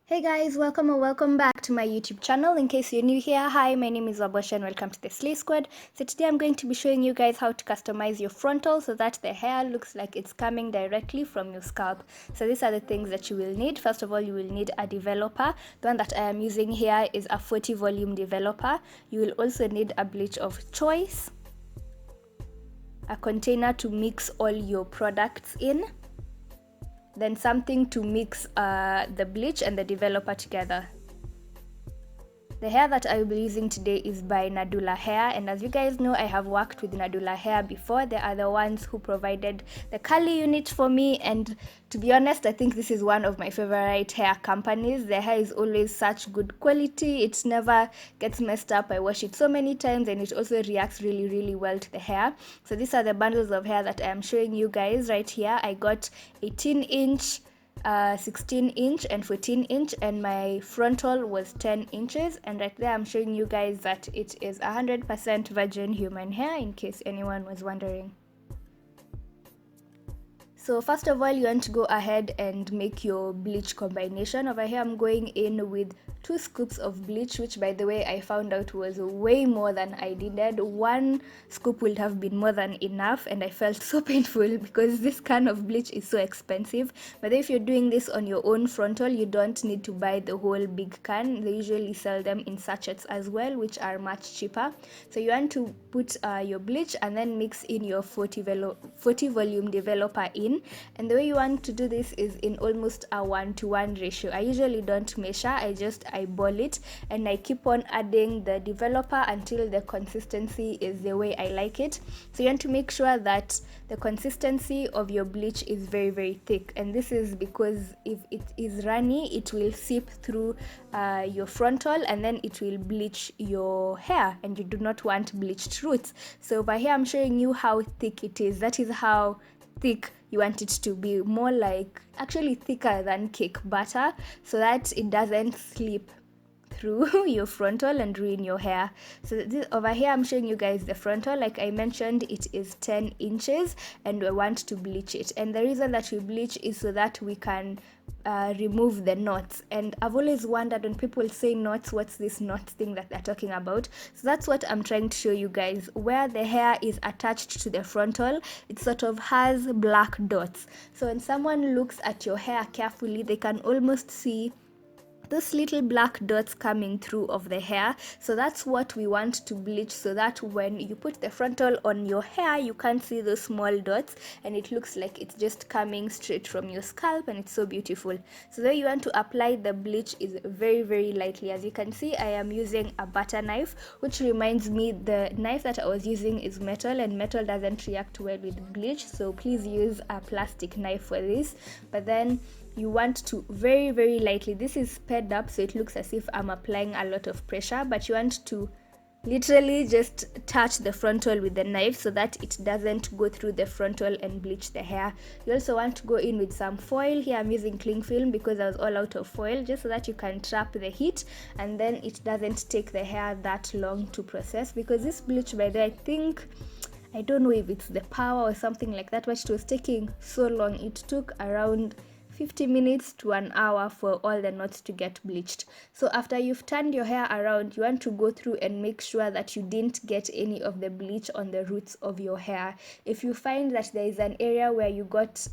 Hey guys, welcome or welcome back to my YouTube channel. In case you're new here, hi, my name is Wabosha and welcome to the Slay Squad. So today I'm going to be showing you guys how to customize your frontal so that the hair looks like it's coming directly from your scalp. So these are the things that you will need. First of all, you will need a developer. The one that I am using here is a 40 volume developer. You will also need a bleach of choice, a container to mix all your products in, then something to mix the bleach and the developer together. The hair that I will be using today is by Nadula Hair, and as you guys know, I have worked with Nadula Hair before. They are the ones who provided the curly unit for me, and to be honest, I think this is one of my favorite hair companies. Their hair is always such good quality. It never gets messed up. I wash it so many times and it also reacts really well to the hair. So these are the bundles of hair that I am showing you guys right here. I got 18-inch, 16-inch and 14-inch, and my frontal was 10 inches, and right there I'm showing you guys that it is 100% virgin human hair, in case anyone was wondering. So first of all, you want to go ahead and make your bleach combination. Over here I'm going in with 2 scoops of bleach, which by the way I found out was way more than I needed. 1 scoop would have been more than enough, and I felt so painful because this can of bleach is so expensive. But if you're doing this on your own frontal, you don't need to buy the whole big can. They usually sell them in sachets as well, which are much cheaper. So you want to put your bleach and then mix in your 40 volume developer in. And the way you want to do this is in almost a 1-to-1 ratio. I usually don't measure, I just eyeball it, and I keep on adding the developer until the consistency is the way I like it. So you want to make sure that the consistency of your bleach is very thick, and this is because if it is runny, it will seep through your frontal and then it will bleach your hair, and you do not want bleached roots. So over here I'm showing you how thick it is. That is how thick you want it to be, more like actually thicker than cake batter, so that it doesn't slip through your frontal and ruin your hair. So this, over here I'm showing you guys the frontal. Like I mentioned, it is 10 inches and we want to bleach it, and the reason that we bleach is so that we can remove the knots. And I've always wondered, when people say knots, what's this knot thing that they're talking about? So that's what I'm trying to show you guys. Where the hair is attached to the frontal, it sort of has black dots. So when someone looks at your hair carefully, they can almost see those little black dots coming through of the hair. So that's what we want to bleach, so that when you put the frontal on your hair, you can't see those small dots and it looks like it's just coming straight from your scalp, and it's so beautiful. So the way you want to apply the bleach is very lightly. As you can see, I am using a butter knife, which reminds me the knife that I was using is metal, and metal doesn't react well with bleach, so please use a plastic knife for this. But then you want to very lightly, this is sped up so it looks as if I'm applying a lot of pressure, but you want to literally just touch the frontal with the knife so that it doesn't go through the frontal and bleach the hair. You also want to go in with some foil. Here I'm using cling film because I was all out of foil, just so that you can trap the heat and then it doesn't take the hair that long to process. Because this bleach, by the way, I don't know if it's the power or something like that, but it was taking so long. It took around 50 minutes to an hour for all the knots to get bleached. So after you've turned your hair around, you want to go through and make sure that you didn't get any of the bleach on the roots of your hair. If you find that there is an area where you got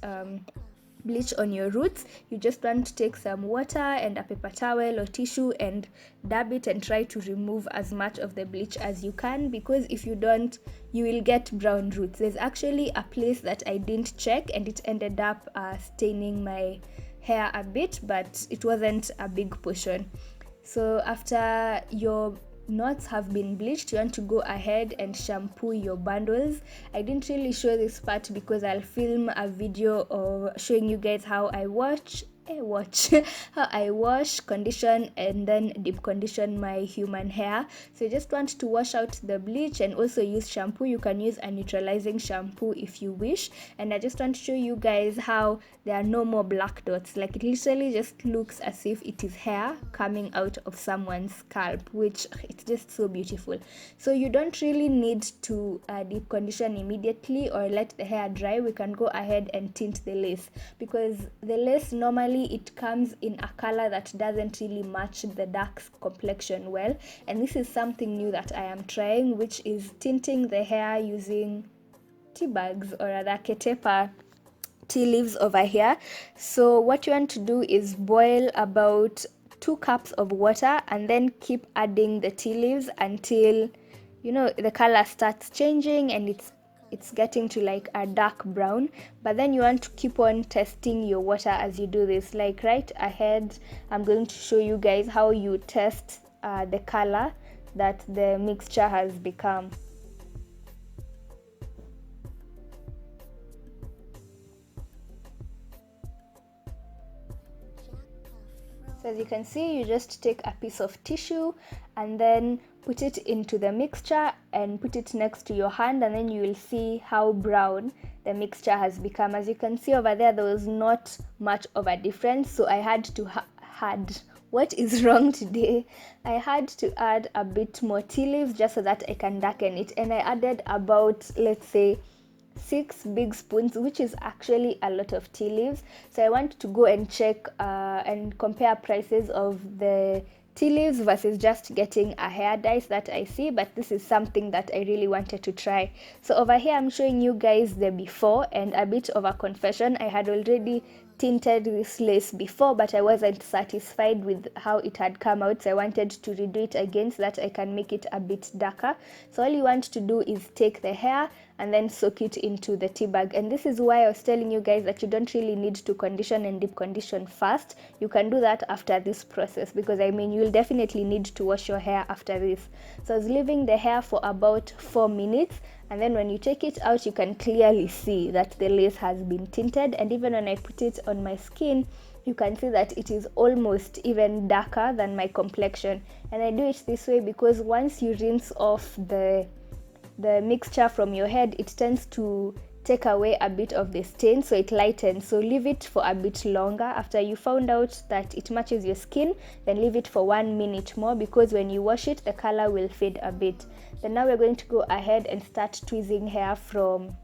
bleach on your roots, you just want to take some water and a paper towel or tissue and dab it and try to remove as much of the bleach as you can, because if you don't, you will get brown roots. There's actually a place that I didn't check and it ended up staining my hair a bit, but it wasn't a big portion. So after your knots have been bleached, you want to go ahead and shampoo your bundles. I didn't really show this part because I'll film a video of showing you guys how I wash, condition, and then deep condition my human hair. So you just want to wash out the bleach and also use shampoo. You can use a neutralizing shampoo if you wish. And I just want to show you guys how there are no more black dots. Like it literally just looks as if it is hair coming out of someone's scalp, which it's just so beautiful. So you don't really need to deep condition immediately or let the hair dry. We can go ahead and tint the lace, because the lace normally usually it comes in a color that doesn't really match the dark complexion well, and this is something new that I am trying, which is tinting the hair using tea bags, or rather ketepa tea leaves over here. So what you want to do is boil about 2 cups of water and then keep adding the tea leaves until the color starts changing and it's getting to like a dark brown. But then you want to keep on testing your water as you do this. Like right ahead, I'm going to show you guys how you test the color that the mixture has become. So as you can see, you just take a piece of tissue and then put it into the mixture and put it next to your hand, and then you will see how brown the mixture has become. As you can see over there was not much of a difference, so I had to add what is wrong today. I had to add a bit more tea leaves just so that I can darken it, and I added about, let's say, 6 big spoons, which is actually a lot of tea leaves. So I want to go and check and compare prices of the tea leaves versus just getting a hair dye that I see, but this is something that I really wanted to try. So over here I'm showing you guys the before, and a bit of a confession, I had already tinted this lace before, but I wasn't satisfied with how it had come out, so I wanted to redo it again so that I can make it a bit darker. So all you want to do is take the hair and then soak it into the tea bag, and this is why I was telling you guys that you don't really need to condition and deep condition first. You can do that after this process, because I mean you'll definitely need to wash your hair after this. So I was leaving the hair for about 4 minutes, and then when you take it out you can clearly see that the lace has been tinted, and even when I put it on my skin you can see that it is almost even darker than my complexion. And I do it this way because once you rinse off the mixture from your head, it tends to take away a bit of the stain, so it lightens. So leave it for a bit longer. After you found out that it matches your skin, then leave it for 1 minute more, because when you wash it the color will fade a bit. Then now we're going to go ahead and start tweezing hair from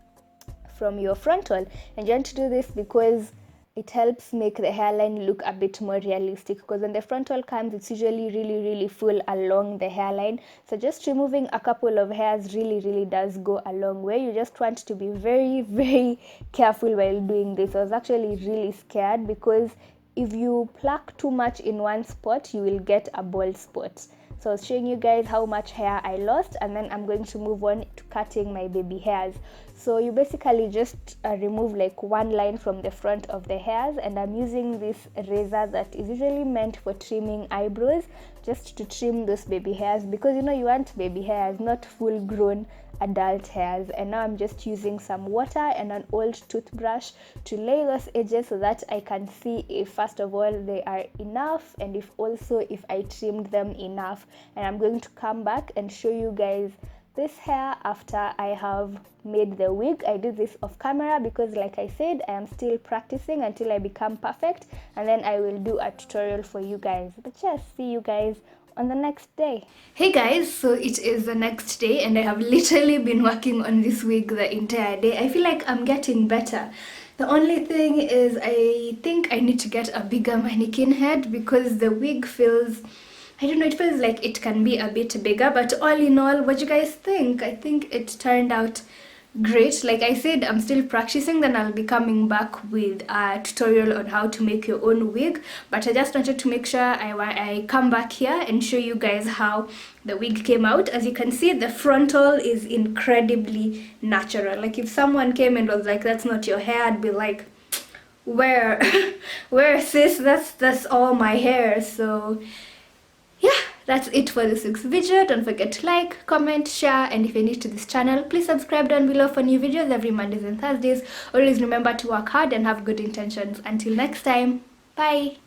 your frontal, and you want to do this because it helps make the hairline look a bit more realistic, because when the frontal comes it's usually really full along the hairline. So just removing a couple of hairs really does go a long way. You just want to be very careful while doing this. I was actually really scared because if you pluck too much in one spot you will get a bald spot. So I was showing you guys how much hair I lost, and then I'm going to move on to cutting my baby hairs. So you basically just remove like 1 line from the front of the hairs, and I'm using this razor that is usually meant for trimming eyebrows, just to trim those baby hairs, because you want baby hairs, not full grown adult hairs. And now I'm just using some water and an old toothbrush to lay those edges so that I can see if first of all they are enough, and if I trimmed them enough. And I'm going to come back and show you guys this hair after I have made the wig. I did this off camera because, like I said, I am still practicing until I become perfect, and then I will do a tutorial for you guys. But yes, see you guys on the next day. Hey guys, so it is the next day and I have literally been working on this wig the entire day. I feel like I'm getting better. The only thing is I think I need to get a bigger mannequin head, because the wig feels, I don't know, it feels like it can be a bit bigger. But all in all, what do you guys think? I think it turned out great. Like I said, I'm still practicing, then I'll be coming back with a tutorial on how to make your own wig. But I just wanted to make sure I come back here and show you guys how the wig came out. As you can see, the frontal is incredibly natural. Like if someone came and was like, that's not your hair, I'd be like, where sis, that's all my hair. So yeah, that's it for this week's video. Don't forget to like, comment, share, and if you're new to this channel, please subscribe down below for new videos every Mondays and Thursdays. Always remember to work hard and have good intentions. Until next time, bye.